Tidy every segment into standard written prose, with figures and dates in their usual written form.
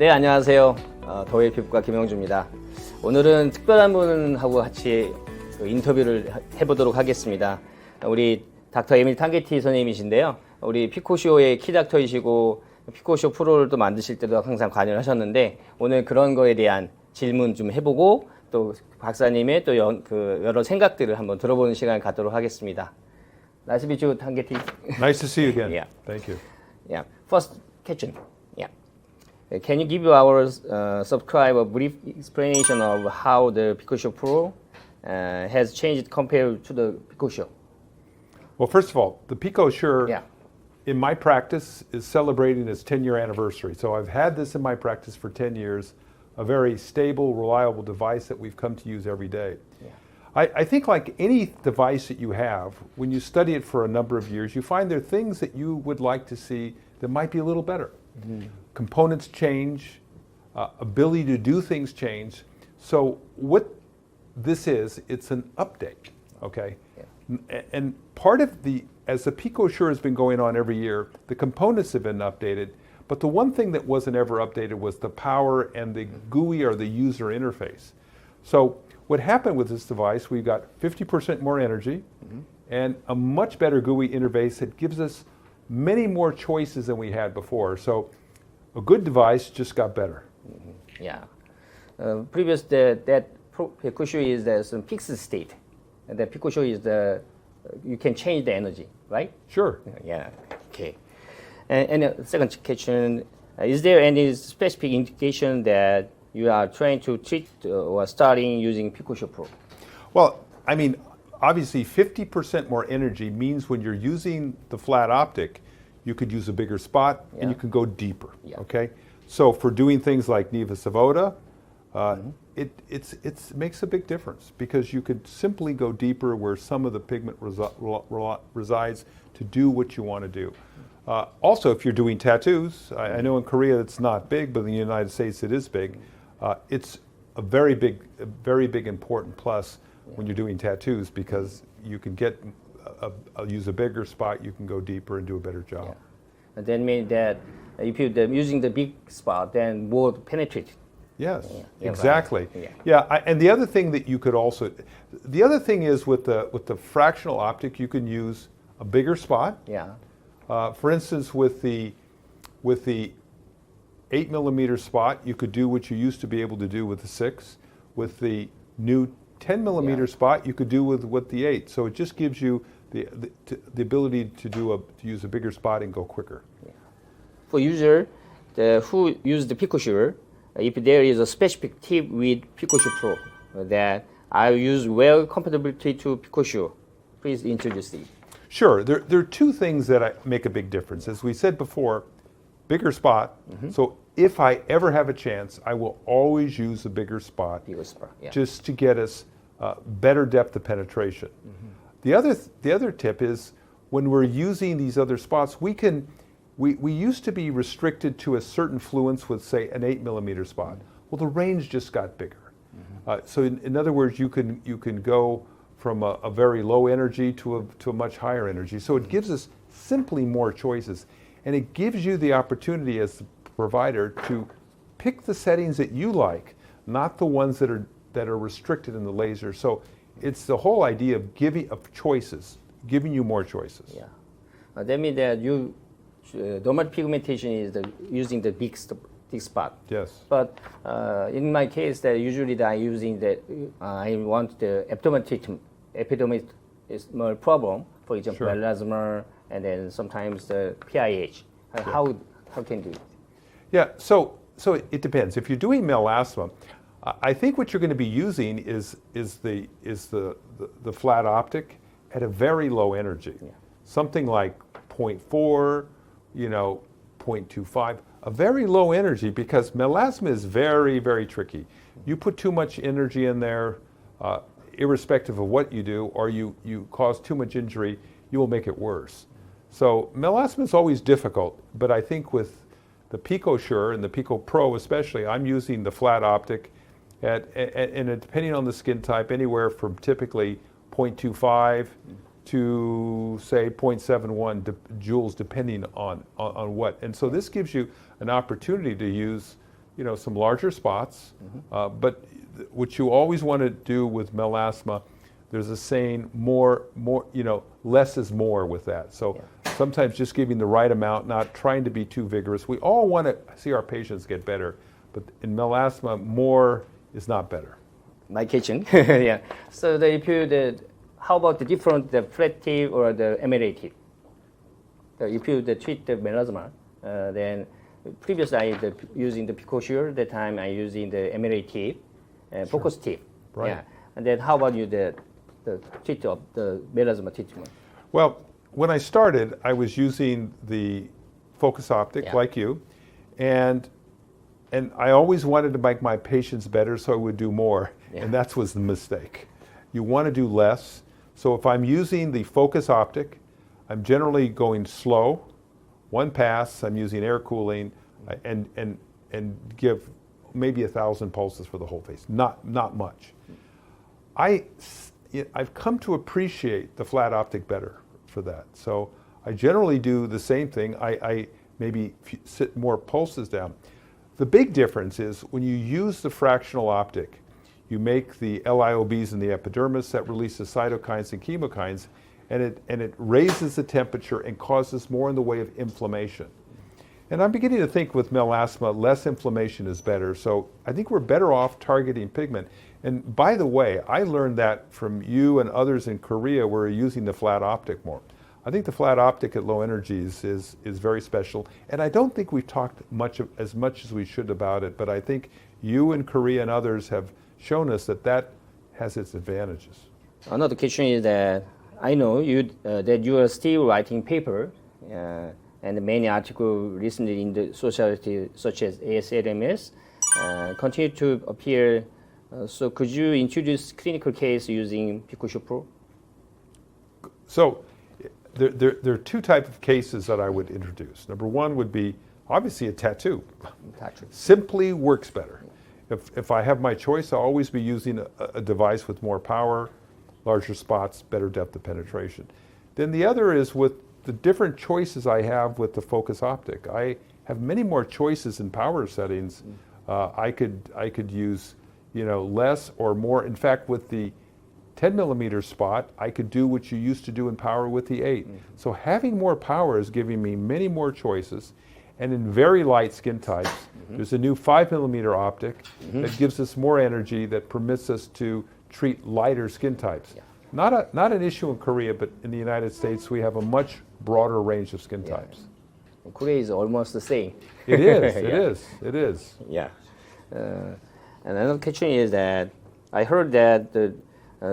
네, 안녕하세요. 더웨이 피부과 김영주입니다. 오늘은 특별한 분하고 같이 인터뷰를 해보도록 하겠습니다. 우리 닥터 에밀 탕게티 선생님이신데요. 우리 피코쇼의 키닥터이시고 피코쇼 프로를 또 만드실 때도 항상 관여를 하셨는데 오늘 그런 거에 대한 질문 좀 해보고 또 박사님의 또 여러 생각들을 한번 들어보는 시간을 갖도록 하겠습니다. Nice to meet you, Tanghetti. Nice to see you again. Yeah. Thank you. Yeah. First question. Yeah. Can you give our subscriber a brief explanation of how the PicoSure Pro has changed compared to the PicoSure? Well, first of all, the PicoSure, Yeah. in my practice, is celebrating its 10-year anniversary. So I've had this in my practice for 10 years, a very stable, reliable device that we've come to use every day. Yeah. I think like any device that you have, when you study it for a number of years, you find there are things that you would like to see that might be a little better. Mm-hmm. Components change, ability to do things change. So what this is, it's an update, okay? Yeah. And part of as the PicoSure has been going on every year, the components have been updated, but the one thing that wasn't ever updated was the power and the GUI or the user interface. So what happened with this device, we've got 50% more energy and a much better GUI interface that gives us many more choices than we had before. So a good device just got better. Mm-hmm. Yeah. Previous that PicoSure is some fixed state. And the PicoSure is you can change the energy, right? Sure. Yeah. Okay. And the second question, is there any specific indication that you are trying to treat or starting using PicoSure Pro? Well, I mean, obviously 50% more energy means when you're using the flat optic, you could use a bigger spot and you can go deeper, okay? So for doing things like nevus of Oda, it makes a big difference because you could simply go deeper where some of the pigment resides to do what you want to do. Also, if you're doing tattoos, I know in Korea it's not big, but in the United States it is big. It's a very big important plus when you're doing tattoos because you can use a bigger spot, you can go deeper and do a better job. Yeah. And that means that if you're using the big spot, then more penetrate. Yes, Yeah, exactly. right. And the other thing that you could also, the other thing is with the fractional optic, you can use a bigger spot. Yeah. For instance, with the 8mm spot, you could do what you used to be able to do with the 6. With the new 10mm spot, you could do with the 8. So it just gives you the ability to use a bigger spot and go quicker. Yeah. For user who use the PicoSure, if there is a specific tip with PicoSure Pro that I use well compatibility to PicoSure, please introduce it. Sure. There are two things that make a big difference. As we said before, bigger spot. So if I ever have a chance, I will always use a bigger spot, just to get us better depth of penetration. The other tip is when we're using these other spots, we used to be restricted to a certain fluence with, say, an 8mm spot. Well, the range just got bigger. So in other words, you can go from a very low energy to a much higher energy. So it gives us simply more choices. And it gives you the opportunity as the provider to pick the settings that you like, not the ones that are restricted in the laser. So it's the whole idea of giving you more choices. Yeah. That means that normal pigmentation is using the big spot. Yes. But in my case, that usually I using I want the epidermal problem, for example, melasma, and then sometimes the PIH. How can you do it? Yeah. So it depends. If you're doing melasma, I think what you're going to be using is the flat optic at a very low energy, something like 0.4. 0.25, a very low energy because melasma is very, very tricky. You put too much energy in there, irrespective of what you do, or you cause too much injury, you will make it worse. So melasma is always difficult, but I think with the PicoSure and the Pico Pro especially, I'm using the flat optic and depending on the skin type, anywhere from typically 0.25 to say 0.71 joules depending on what. And so this gives you an opportunity to use some larger spots. But what you always want to do with melasma, there's a saying, less is more with that. So sometimes just giving the right amount, not trying to be too vigorous. We all want to see our patients get better, but in melasma, more is not better. My kitchen, yeah. So how about the different, the flat tip or the MLA tip? So if you treat the melasma, then previously I using the PicoSure. That time I using the MLA tip, focus tip. Right. Yeah. And then how about you the treat of the melasma treatment? Well, when I started, I was using the focus optic like you, and I always wanted to make my patients better, so I would do more, and that was the mistake. You want to do less. So if I'm using the focus optic, I'm generally going slow, one pass. I'm using air cooling, and give maybe 1,000 pulses for the whole face. Not much. I've come to appreciate the flat optic better for that. So I generally do the same thing. I maybe sit more pulses down. The big difference is when you use the fractional optic, you make the LIOBs in the epidermis that releases cytokines and chemokines, and it raises the temperature and causes more in the way of inflammation. And I'm beginning to think with melasma, less inflammation is better. So I think we're better off targeting pigment. And by the way, I learned that from you and others in Korea where you're using the flat optic more. I think the flat optic at low energies is very special. And I don't think we've talked as much as we should about it, but I think you and Korea and others have shown us that has its advantages. Another question is that I know that you are still writing paper and many articles recently in the society such as ASLMS continue to appear. So could you introduce clinical case using PicoSure Pro? So there are two types of cases that I would introduce. Number one would be obviously a tattoo. Simply works better. If I have my choice, I'll always be using a device with more power, larger spots, better depth of penetration. Then the other is with the different choices I have with the focus optic. I have many more choices in power settings. I could use less or more. In fact, with the 10 millimeter spot, I could do what you used to do in power with the 8. So having more power is giving me many more choices. And in very light skin types, there's a new 5 millimeter optic that gives us more energy, that permits us to treat lighter skin types. Not an issue in Korea, but in the United States, we have a much broader range of skin types. Korea is almost the same. It is, it is. Yeah. And another question is that I heard that the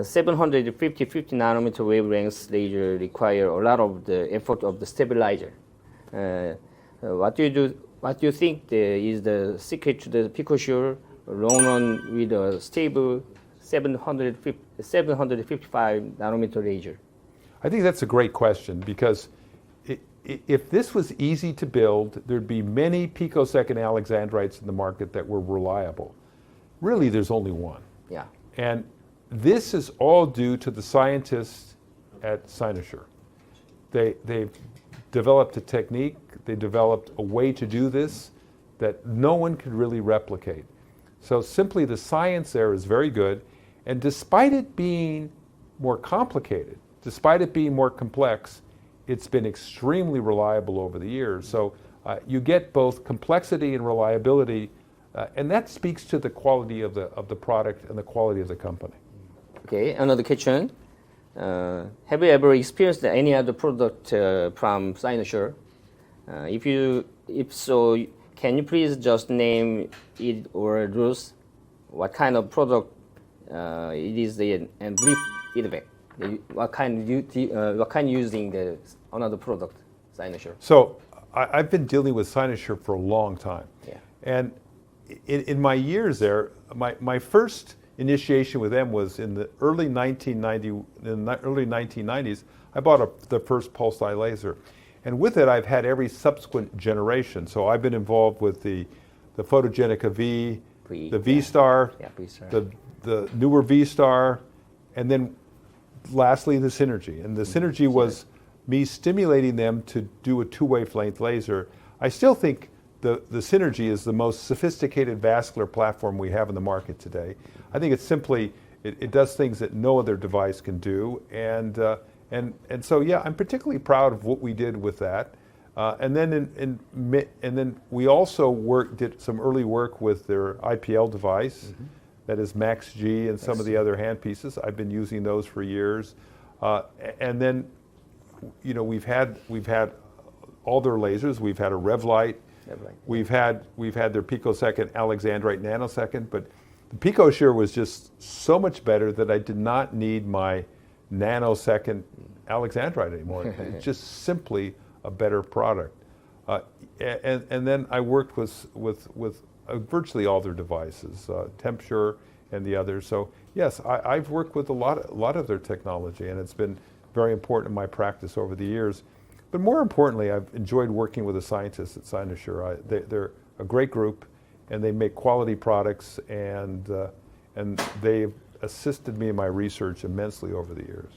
750 nanometer wavelengths laser require a lot of the effort of the stabilizer. What do you think is the secret to the PicoSure long run with a stable 755 nanometer laser? I think that's a great question, because if this was easy to build, there'd be many picosecond alexandrites in the market that were reliable. Really, there's only one. Yeah. And this is all due to the scientists at Cynosure. They've developed a technique, they developed a way to do this that no one could really replicate. So simply the science there is very good, and despite it being more complicated, despite it being more complex, it's been extremely reliable over the years. So you get both complexity and reliability, and that speaks to the quality of the product and the quality of the company. Okay, another question. Have you ever experienced any other product from Cynosure? If so, can you please just name it or Bruce what kind of product it is and brief feedback? What kind using the another product, Cynosure? So I've been dealing with Cynosure for a long time. Yeah. And in my years there, my first initiation with them was in the early 1990s. I bought the first pulse eye laser. And with it, I've had every subsequent generation. So I've been involved with the Photogenica V, the V-Star, the newer V-Star, and then lastly, the Synergy. And the Synergy was me stimulating them to do a 2 wavelength laser. I still think the Synergy is the most sophisticated vascular platform we have in the market today. I think it's simply, it does things that no other device can do. And so, yeah, I'm particularly proud of what we did with that. And then we also did some early work with their IPL device, that is Max G and some of the other handpieces. I've been using those for years. And then, you know, we've had all their lasers. We've had a RevLite. We've had their picosecond Alexandrite nanosecond, but the PicoSure was just so much better that I did not need my nanosecond Alexandrite anymore. It's just simply a better product. And then I worked with virtually all their devices, TempSure and the others. So yes, I've worked with a lot of their technology, and it's been very important in my practice over the years. But more importantly, I've enjoyed working with the scientists at Cynosure. They're a great group, and they make quality products, and they've assisted me in my research immensely over the years.